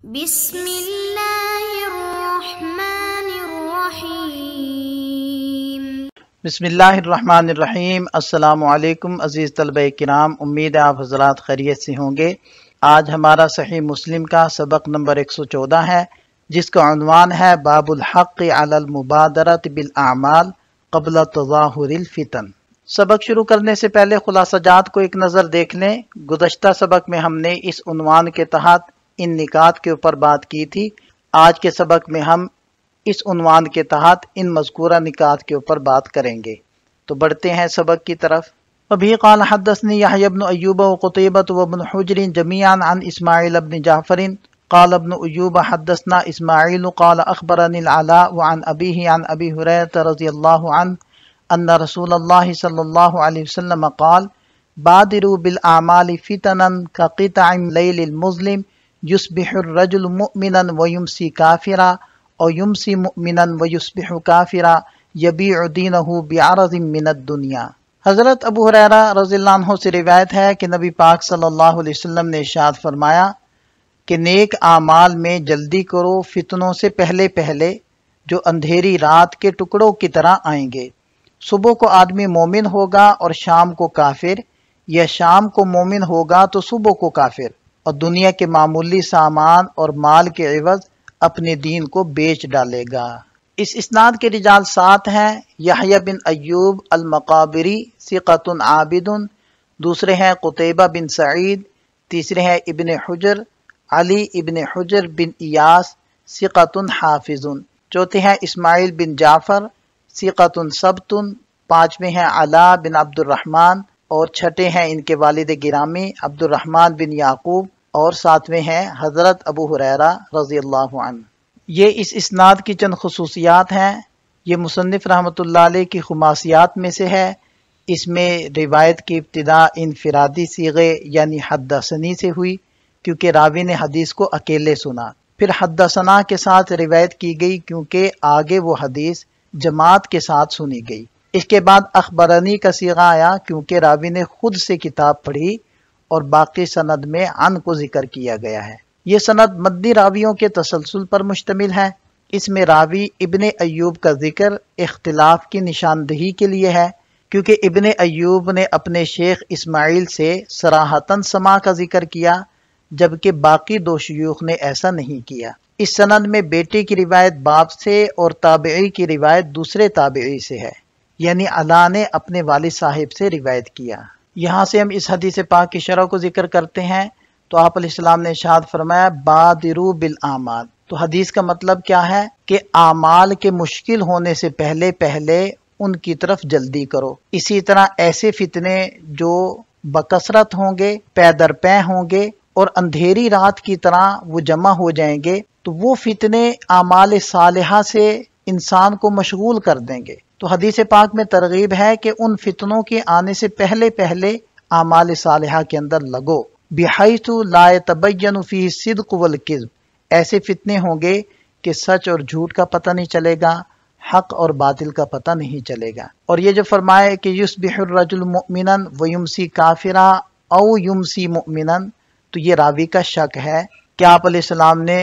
بسم اللہ الرحمن الرحیم۔ بسم اللہ الرحمن الرحیم۔ السلام علیکم عزیز طلبہ کرام، امید ہے آپ حضرات خیریت سے ہوں گے۔ آج ہمارا صحیح مسلم کا سبق نمبر 114 ہے، جس کا عنوان ہے باب الحق علی المبادرۃ بالاعمال قبل تظاہر الفتن۔ سبق شروع کرنے سے پہلے خلاصہ جات کو ایک نظر دیکھ لیں۔ گزشتہ سبق میں ہم نے اس عنوان کے تحت ان نکات کے اوپر بات کی تھی۔ آج کے سبق میں ہم اس عنوان کے تحت ان مذکورہ نکات کے اوپر بات کریں گے۔ تو بڑھتے ہیں سبق کی طرف۔ ابھی قال حدثني يحيى بن أيوب وقتيبة وابن حجر جميعا عن إسماعيل بن جعفر قال ابن أيوب حدثنا إسماعيل قال أخبرني العلاء عن أبيه عن أبي هريرة رضي الله عنه أن رسول الله صلى الله عليه وسلم قال بادروا بالأعمال فتنا كقطع الليل المظلم يصبح الرجل مؤمنا ويمسي كافرا او يمسي مؤمنا ويصبح كافرا يبيع دينه بعرض من الدنيا۔ حضرت ابو ہریرہ رضی اللہ عنہ سے روایت ہے کہ نبی پاک صلی اللہ علیہ وسلم نے ارشاد فرمایا کہ نیک اعمال میں جلدی کرو فتنوں سے پہلے پہلے جو اندھیری رات کے ٹکڑوں کی طرح آئیں گے۔ صبح کو آدمی مومن ہوگا اور شام کو کافر، یا شام کو مومن ہوگا تو صبح کو کافر، اور دنیا کے معمولی سامان اور مال کے عوض اپنے دین کو بیچ ڈالے گا۔ اس اسناد کے رجال 7 ہیں۔ یحییٰ بن ایوب المقابری ثقۃ عابد، دوسرے ہیں قتیبہ بن سعید، تیسرے ہیں ابن حجر علی ابن حجر بن ایاس ثقۃ حافظ، چوتھے ہیں اسماعیل بن جعفر ثقۃ ثبت، پانچویں ہیں علاء بن عبد الرحمن، اور چھٹے ہیں ان کے والد گرامی عبد الرحمن بن یعقوب، اور ساتویں ہیں حضرت ابو ہریرہ رضی اللہ عنہ۔ یہ اس اسناد کی چند خصوصیات ہیں۔ یہ مصنف رحمۃ اللہ علیہ کی خماسیات میں سے ہے۔ اس میں روایت کی ابتدا انفرادی صیغے یعنی حدثنی سے ہوئی، کیونکہ راوی نے حدیث کو اکیلے سنا۔ پھر حدثنا کے ساتھ روایت کی گئی، کیونکہ آگے وہ حدیث جماعت کے ساتھ سنی گئی۔ اس کے بعد اخبرنی کا صیغہ آیا، کیونکہ راوی نے خود سے کتاب پڑھی، اور باقی سند میں عن کو ذکر کیا گیا ہے۔ یہ سند مدنی راویوں کے تسلسل پر مشتمل ہے۔ اس میں راوی ابن ایوب کا ذکر اختلاف کی نشاندہی کے لیے ہے، کیونکہ ابن ایوب نے اپنے شیخ اسماعیل سے صراحتاً سماع کا ذکر کیا، جبکہ باقی 2 شیوخ نے ایسا نہیں کیا۔ اس سند میں بیٹے کی روایت باپ سے اور تابعی کی روایت دوسرے تابعی سے ہے، یعنی علاء نے اپنے والد صاحب سے روایت کیا۔ یہاں سے ہم اس حدیث پاک کی شرح کو ذکر کرتے ہیں۔ تو آپ علیہ السلام نے ارشاد فرمایا بادروا بالاعمال۔ تو حدیث کا مطلب کیا ہے کہ اعمال کے مشکل ہونے سے پہلے پہلے ان کی طرف جلدی کرو۔ اسی طرح ایسے فتنے جو بکثرت ہوں گے، پے در پے ہوں گے، اور اندھیری رات کی طرح وہ جمع ہو جائیں گے، تو وہ فتنے اعمال صالحہ سے انسان کو مشغول کر دیں گے۔ تو حدیث پاک میں ترغیب ہے کہ ان فتنوں کے آنے سے پہلے پہلے اعمال صالحہ کے اندر لگو، بحیث لا یتبین فیہ الصدق والکذب۔ ایسے فتنے ہوں گے کہ سچ اور جھوٹ کا پتہ نہیں چلے گا، حق اور باطل کا پتہ نہیں چلے گا۔ اور یہ جو فرمائے کہ یصبح الرجل مؤمنا ویمسی کافرا او یمسی مؤمنا، تو یہ راوی کا شک ہے کہ آپ علیہ السلام نے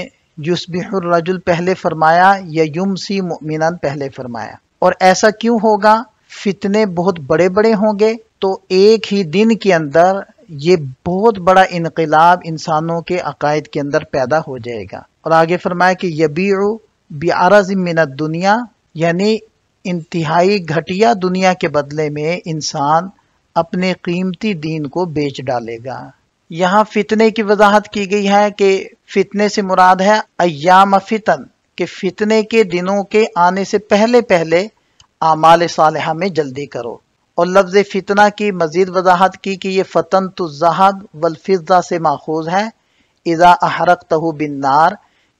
یصبح الرجل پہلے فرمایا یا یمسی مؤمنا پہلے فرمایا، اور ایسا کیوں ہوگا؟ فتنے بہت بڑے بڑے ہوں گے، تو ایک ہی دن کے اندر یہ بہت بڑا انقلاب انسانوں کے عقائد کے اندر پیدا ہو جائے گا۔ اور آگے فرمایا کہ یبیع بعرض من الدنیا، یعنی انتہائی گھٹیا دنیا کے بدلے میں انسان اپنے قیمتی دین کو بیچ ڈالے گا۔ یہاں فتنے کی وضاحت کی گئی ہے کہ فتنے سے مراد ہے ایام فتن، کہ فتنے کے دنوں کے آنے سے پہلے پہلے اعمال صالحہ میں جلدی کرو۔ اور لفظ فتنہ کی مزید وضاحت کی کہ یہ فتنۃ الذہب والفضہ سے ماخوذ ہے، اذا احرقتہ بالنار،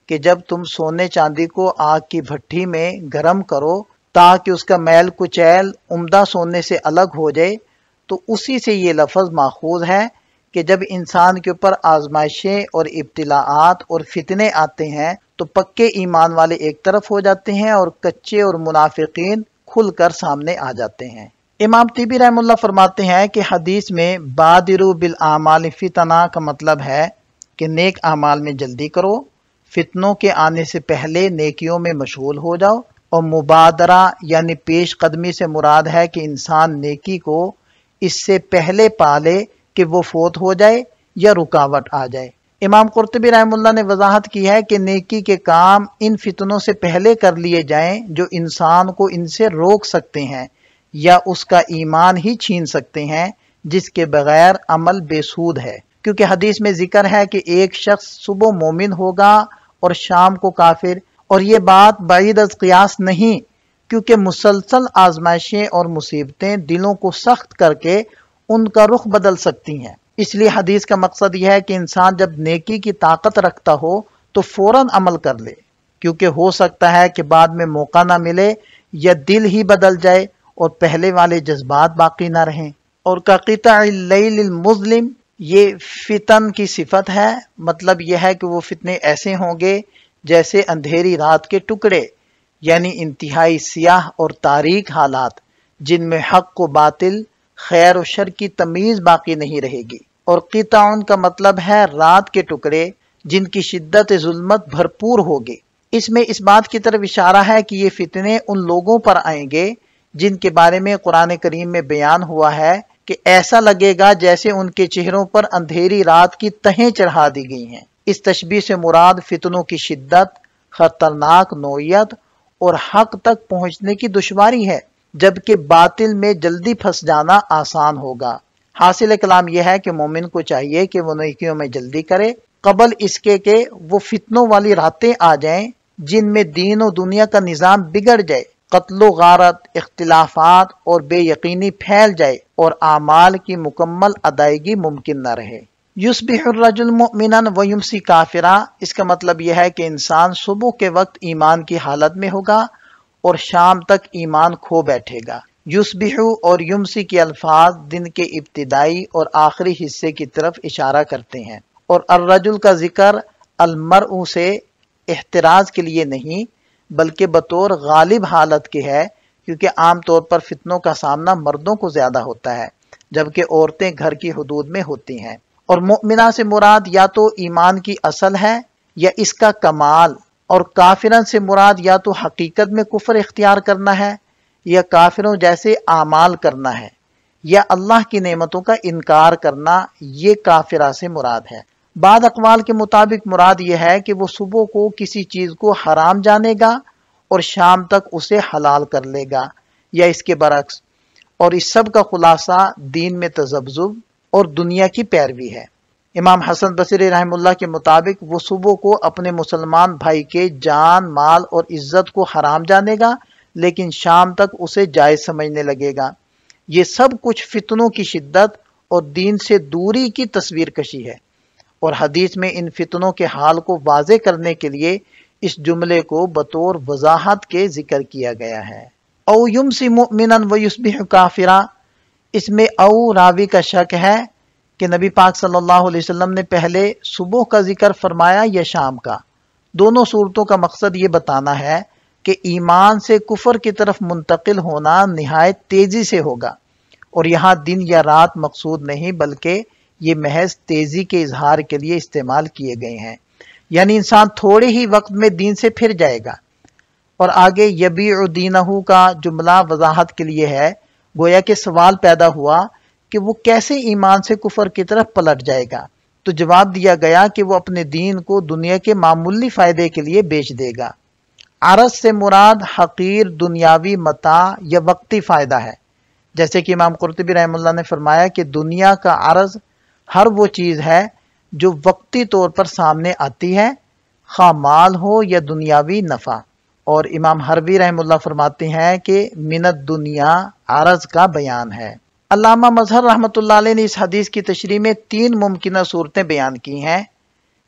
کہ جب تم سونے چاندی کو آگ کی بھٹی میں گرم کرو تاکہ اس کا میل کچیل عمدہ سونے سے الگ ہو جائے، تو اسی سے یہ لفظ ماخوذ ہے کہ جب انسان کے اوپر آزمائشیں اور ابتلاءات اور فتنے آتے ہیں تو پکے ایمان والے ایک طرف ہو جاتے ہیں اور کچے اور منافقین کھل کر سامنے آ جاتے ہیں۔ امام طیبی رحمہ اللہ فرماتے ہیں کہ حدیث میں بادروا بالاعمال فتنہ کا مطلب ہے کہ نیک اعمال میں جلدی کرو، فتنوں کے آنے سے پہلے نیکیوں میں مشغول ہو جاؤ، اور مبادرہ یعنی پیش قدمی سے مراد ہے کہ انسان نیکی کو اس سے پہلے پالے کہ وہ فوت ہو جائے یا رکاوٹ آ جائے۔ امام قرطبی رحم اللہ نے وضاحت کی ہے کہ نیکی کے کام ان فتنوں سے پہلے کر لیے جائیں جو انسان کو ان سے روک سکتے ہیں یا اس کا ایمان ہی چھین سکتے ہیں، جس کے بغیر عمل بے سود ہے، کیونکہ حدیث میں ذکر ہے کہ ایک شخص صبح مومن ہوگا اور شام کو کافر، اور یہ بات بعید از قیاس نہیں، کیونکہ مسلسل آزمائشیں اور مصیبتیں دلوں کو سخت کر کے ان کا رخ بدل سکتی ہیں۔ اس لیے حدیث کا مقصد یہ ہے کہ انسان جب نیکی کی طاقت رکھتا ہو تو فوراً عمل کر لے، کیونکہ ہو سکتا ہے کہ بعد میں موقع نہ ملے یا دل ہی بدل جائے اور پہلے والے جذبات باقی نہ رہیں۔ اور کا قطع اللیل المظلم، یہ فتن کی صفت ہے، مطلب یہ ہے کہ وہ فتنے ایسے ہوں گے جیسے اندھیری رات کے ٹکڑے، یعنی انتہائی سیاہ اور تاریک حالات جن میں حق و باطل، خیر و شر کی تمیز باقی نہیں رہے گی۔ اور قطعن کا مطلب ہے رات کے ٹکڑے جن کی شدت ظلمت بھرپور ہوگی۔ اس میں اس بات کی طرف اشارہ ہے کہ یہ فتنے ان لوگوں پر آئیں گے جن کے بارے میں قرآن کریم میں بیان ہوا ہے کہ ایسا لگے گا جیسے ان کے چہروں پر اندھیری رات کی تہیں چڑھا دی گئی ہیں۔ اس تشبیہ سے مراد فتنوں کی شدت، خطرناک نوعیت اور حق تک پہنچنے کی دشواری ہے، جبکہ باطل میں جلدی پھنس جانا آسان ہوگا۔ حاصل کلام یہ ہے کہ مومن کو چاہیے کہ وہ نیکیوں میں جلدی کرے قبل اس کے کہ وہ فتنوں والی راتیں آ جائیں جن میں دین و دنیا کا نظام بگڑ جائے، قتل و غارت، اختلافات اور بے یقینی پھیل جائے اور اعمال کی مکمل ادائیگی ممکن نہ رہے۔ یصبح الرجل مؤمنا ویمسی کافرا، اس کا مطلب یہ ہے کہ انسان صبح کے وقت ایمان کی حالت میں ہوگا اور شام تک ایمان کھو بیٹھے گا۔ یصبح اور یمسی کے الفاظ دن کے ابتدائی اور آخری حصے کی طرف اشارہ کرتے ہیں، اور الرجل کا ذکر المرء سے احتراز کے لیے نہیں بلکہ بطور غالب حالت کے ہے، کیونکہ عام طور پر فتنوں کا سامنا مردوں کو زیادہ ہوتا ہے جبکہ عورتیں گھر کی حدود میں ہوتی ہیں۔ اور مؤمنہ سے مراد یا تو ایمان کی اصل ہے یا اس کا کمال، اور کافرن سے مراد یا تو حقیقت میں کفر اختیار کرنا ہے یا کافروں جیسے اعمال کرنا ہے یا اللہ کی نعمتوں کا انکار کرنا، یہ کافرہ سے مراد ہے۔ بعض اقوال کے مطابق مراد یہ ہے کہ وہ صبح کو کسی چیز کو حرام جانے گا اور شام تک اسے حلال کر لے گا یا اس کے برعکس، اور اس سب کا خلاصہ دین میں تذبذب اور دنیا کی پیروی ہے۔ امام حسن بصری رحم اللہ کے مطابق وہ صبح کو اپنے مسلمان بھائی کے جان، مال اور عزت کو حرام جانے گا لیکن شام تک اسے جائز سمجھنے لگے گا۔ یہ سب کچھ فتنوں کی شدت اور دین سے دوری کی تصویر کشی ہے، اور حدیث میں ان فتنوں کے حال کو واضح کرنے کے لیے اس جملے کو بطور وضاحت کے ذکر کیا گیا ہے۔ او یمسی مؤمنا ویصبح کافرا، اس میں او راوی کا شک ہے کہ نبی پاک صلی اللہ علیہ وسلم نے پہلے صبح کا ذکر فرمایا یا شام کا۔ دونوں صورتوں کا مقصد یہ بتانا ہے کہ ایمان سے کفر کی طرف منتقل ہونا نہایت تیزی سے ہوگا، اور یہاں دن یا رات مقصود نہیں بلکہ یہ محض تیزی کے اظہار کے لیے استعمال کیے گئے ہیں، یعنی انسان تھوڑے ہی وقت میں دین سے پھر جائے گا۔ اور آگے یبیع دینہ کا جملہ وضاحت کے لیے ہے، گویا کہ سوال پیدا ہوا کہ وہ کیسے ایمان سے کفر کی طرف پلٹ جائے گا، تو جواب دیا گیا کہ وہ اپنے دین کو دنیا کے معمولی فائدے کے لیے بیچ دے گا۔ عرض سے مراد حقیر دنیاوی متاع یا وقتی فائدہ ہے، جیسے کہ امام قرطبی رحم اللہ نے فرمایا کہ دنیا کا عرض ہر وہ چیز ہے جو وقتی طور پر سامنے آتی ہے، خواہ مال ہو یا دنیاوی نفع۔ اور امام حربی رحم اللہ فرماتے ہیں کہ من الدنیا عرض کا بیان ہے۔ علامہ مظہر رحمۃ اللہ علیہ نے اس حدیث کی تشریح میں 3 ممکنہ صورتیں بیان کی ہیں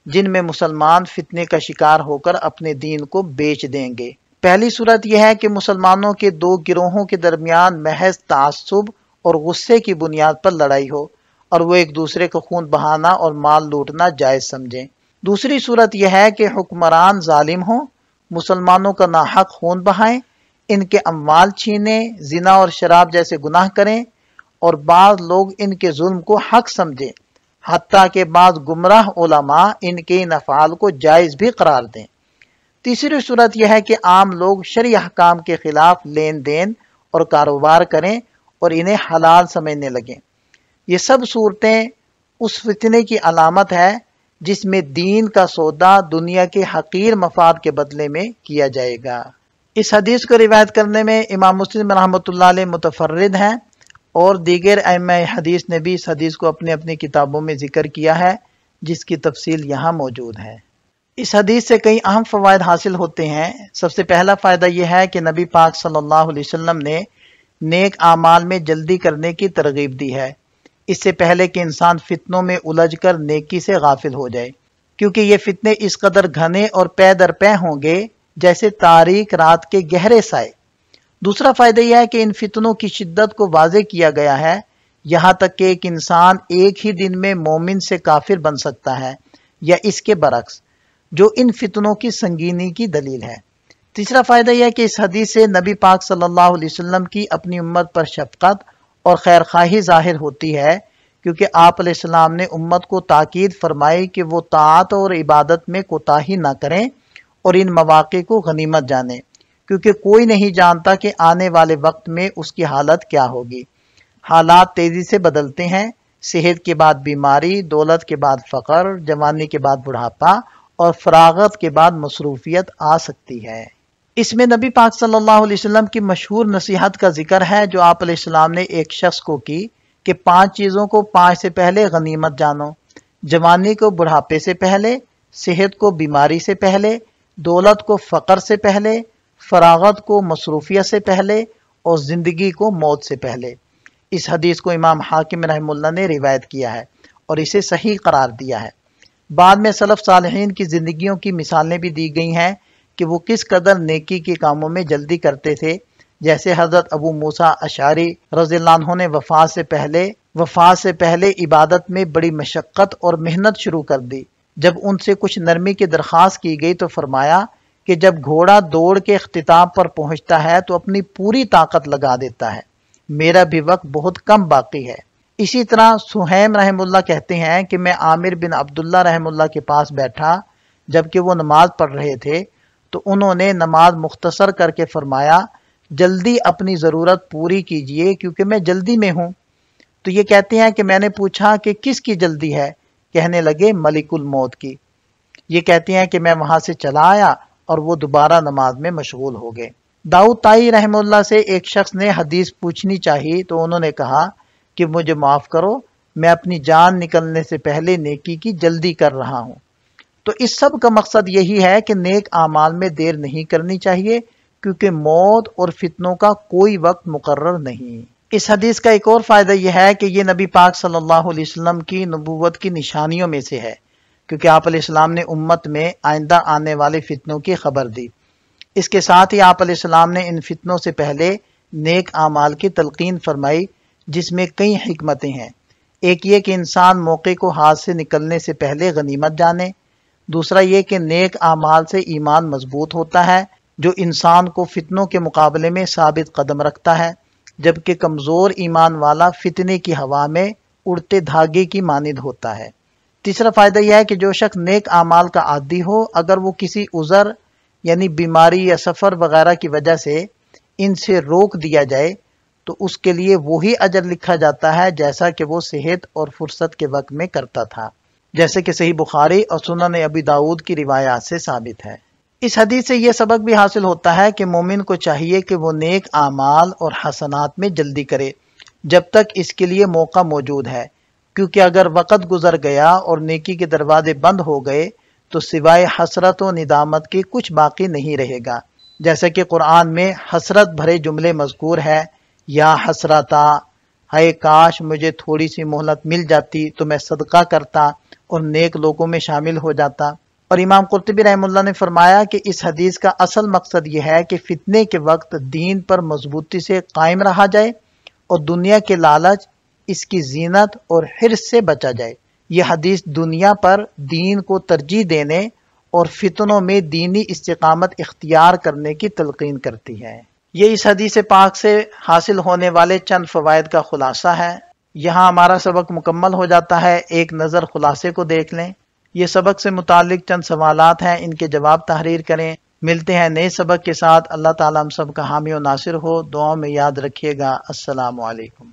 جن میں مسلمان فتنے کا شکار ہو کر اپنے دین کو بیچ دیں گے۔ پہلی صورت یہ ہے کہ مسلمانوں کے 2 گروہوں کے درمیان محض تعصب اور غصے کی بنیاد پر لڑائی ہو اور وہ ایک دوسرے کو خون بہانا اور مال لوٹنا جائز سمجھیں۔ دوسری صورت یہ ہے کہ حکمران ظالم ہوں، مسلمانوں کا ناحق خون بہائیں، ان کے اموال چھینیں، زنا اور شراب جیسے گناہ کریں، اور بعض لوگ ان کے ظلم کو حق سمجھیں، حتیٰ کہ بعض گمراہ علماء ان کے ان افعال کو جائز بھی قرار دیں۔ تیسری صورت یہ ہے کہ عام لوگ شرعی احکام کے خلاف لین دین اور کاروبار کریں اور انہیں حلال سمجھنے لگیں۔ یہ سب صورتیں اس فتنے کی علامت ہے جس میں دین کا سودا دنیا کے حقیر مفاد کے بدلے میں کیا جائے گا۔ اس حدیث کو روایت کرنے میں امام مسلم رحمۃ اللہ علیہ متفرد ہیں، اور دیگر ائمہ حدیث نے بھی اس حدیث کو اپنی اپنی کتابوں میں ذکر کیا ہے، جس کی تفصیل یہاں موجود ہے۔ اس حدیث سے کئی اہم فوائد حاصل ہوتے ہیں۔ سب سے پہلا فائدہ یہ ہے کہ نبی پاک صلی اللہ علیہ وسلم نے نیک اعمال میں جلدی کرنے کی ترغیب دی ہے، اس سے پہلے کہ انسان فتنوں میں الجھ کر نیکی سے غافل ہو جائے، کیونکہ یہ فتنے اس قدر گھنے اور پے در پے ہوں گے جیسے تاریک رات کے گہرے سائے۔ دوسرا فائدہ یہ ہے کہ ان فتنوں کی شدت کو واضح کیا گیا ہے، یہاں تک کہ ایک انسان ایک ہی دن میں مومن سے کافر بن سکتا ہے یا اس کے برعکس، جو ان فتنوں کی سنگینی کی دلیل ہے۔ تیسرا فائدہ یہ ہے کہ اس حدیث سے نبی پاک صلی اللہ علیہ وسلم کی اپنی امت پر شفقت اور خیرخواہی ظاہر ہوتی ہے، کیونکہ آپ علیہ السلام نے امت کو تاکید فرمائی کہ وہ طاعت اور عبادت میں کوتاہی نہ کریں اور ان مواقع کو غنیمت جانیں، کیونکہ کوئی نہیں جانتا کہ آنے والے وقت میں اس کی حالت کیا ہوگی۔ حالات تیزی سے بدلتے ہیں، صحت کے بعد بیماری، دولت کے بعد فقر، جوانی کے بعد بڑھاپا اور فراغت کے بعد مصروفیت آ سکتی ہے۔ اس میں نبی پاک صلی اللہ علیہ وسلم کی مشہور نصیحت کا ذکر ہے جو آپ علیہ السلام نے ایک شخص کو کی کہ 5 چیزوں کو 5 سے پہلے غنیمت جانو: جوانی کو بڑھاپے سے پہلے، صحت کو بیماری سے پہلے، دولت کو فقر سے پہلے، فراغت کو مصروفیت سے پہلے اور زندگی کو موت سے پہلے۔ اس حدیث کو امام حاکم رحمہ اللہ نے روایت کیا ہے اور اسے صحیح قرار دیا ہے۔ بعد میں سلف صالحین کی زندگیوں کی مثالیں بھی دی گئی ہیں کہ وہ کس قدر نیکی کے کاموں میں جلدی کرتے تھے، جیسے حضرت ابو موسیٰ اشعری رضی اللہ عنہ نے وفات سے پہلے عبادت میں بڑی مشقت اور محنت شروع کر دی۔ جب ان سے کچھ نرمی کی درخواست کی گئی تو فرمایا کہ جب گھوڑا دوڑ کے اختتام پر پہنچتا ہے تو اپنی پوری طاقت لگا دیتا ہے، میرا بھی وقت بہت کم باقی ہے۔ اسی طرح سہیم رحم اللہ کہتے ہیں کہ میں عامر بن عبداللہ رحم اللہ کے پاس بیٹھا جبکہ وہ نماز پڑھ رہے تھے، تو انہوں نے نماز مختصر کر کے فرمایا، جلدی اپنی ضرورت پوری کیجئے کیونکہ میں جلدی میں ہوں۔ تو یہ کہتے ہیں کہ میں نے پوچھا کہ کس کی جلدی ہے؟ کہنے لگے ملک الموت کی۔ یہ کہتے ہیں کہ میں وہاں سے چلا آیا اور وہ دوبارہ نماز میں مشغول ہو گئے۔ داؤد طائی رحمہ اللہ سے ایک شخص نے حدیث پوچھنی چاہی تو انہوں نے کہا کہ مجھے معاف کرو، میں اپنی جان نکلنے سے پہلے نیکی کی جلدی کر رہا ہوں۔ تو اس سب کا مقصد یہی ہے کہ نیک اعمال میں دیر نہیں کرنی چاہیے، کیونکہ موت اور فتنوں کا کوئی وقت مقرر نہیں۔ اس حدیث کا ایک اور فائدہ یہ ہے کہ یہ نبی پاک صلی اللہ علیہ وسلم کی نبوت کی نشانیوں میں سے ہے، کیونکہ آپ علیہ السلام نے امت میں آئندہ آنے والے فتنوں کی خبر دی۔ اس کے ساتھ ہی آپ علیہ السلام نے ان فتنوں سے پہلے نیک اعمال کی تلقین فرمائی، جس میں کئی حکمتیں ہیں۔ ایک یہ کہ انسان موقع کو ہاتھ سے نکلنے سے پہلے غنیمت جانے۔ دوسرا یہ کہ نیک اعمال سے ایمان مضبوط ہوتا ہے، جو انسان کو فتنوں کے مقابلے میں ثابت قدم رکھتا ہے، جبکہ کمزور ایمان والا فتنے کی ہوا میں اڑتے دھاگے کی مانند ہوتا ہے۔ تیسرا فائدہ یہ ہے کہ جو شخص نیک اعمال کا عادی ہو، اگر وہ کسی عذر یعنی بیماری یا سفر وغیرہ کی وجہ سے ان سے روک دیا جائے تو اس کے لیے وہی اجر لکھا جاتا ہے جیسا کہ وہ صحت اور فرصت کے وقت میں کرتا تھا، جیسے کہ صحیح بخاری اور سنن ابی داؤد کی روایات سے ثابت ہے۔ اس حدیث سے یہ سبق بھی حاصل ہوتا ہے کہ مومن کو چاہیے کہ وہ نیک اعمال اور حسنات میں جلدی کرے جب تک اس کے لیے موقع موجود ہے، کیونکہ اگر وقت گزر گیا اور نیکی کے دروازے بند ہو گئے تو سوائے حسرت و ندامت کے کچھ باقی نہیں رہے گا، جیسا کہ قرآن میں حسرت بھرے جملے مذکور ہے، یا حسرتا، ہائے کاش مجھے تھوڑی سی مہلت مل جاتی تو میں صدقہ کرتا اور نیک لوگوں میں شامل ہو جاتا۔ اور امام قرطبی رحمہ اللہ نے فرمایا کہ اس حدیث کا اصل مقصد یہ ہے کہ فتنے کے وقت دین پر مضبوطی سے قائم رہا جائے اور دنیا کے لالچ، اس کی زینت اور حرص سے بچا جائے۔ یہ حدیث دنیا پر دین کو ترجیح دینے اور فتنوں میں دینی استقامت اختیار کرنے کی تلقین کرتی ہے۔ یہ اس حدیث پاک سے حاصل ہونے والے چند فوائد کا خلاصہ ہے۔ یہاں ہمارا سبق مکمل ہو جاتا ہے۔ ایک نظر خلاصے کو دیکھ لیں۔ یہ سبق سے متعلق چند سوالات ہیں، ان کے جواب تحریر کریں۔ ملتے ہیں نئے سبق کے ساتھ۔ اللہ تعالیٰ ہم سب کا حامی و ناصر ہو۔ دعاؤں میں یاد رکھیے گا۔ السلام علیکم۔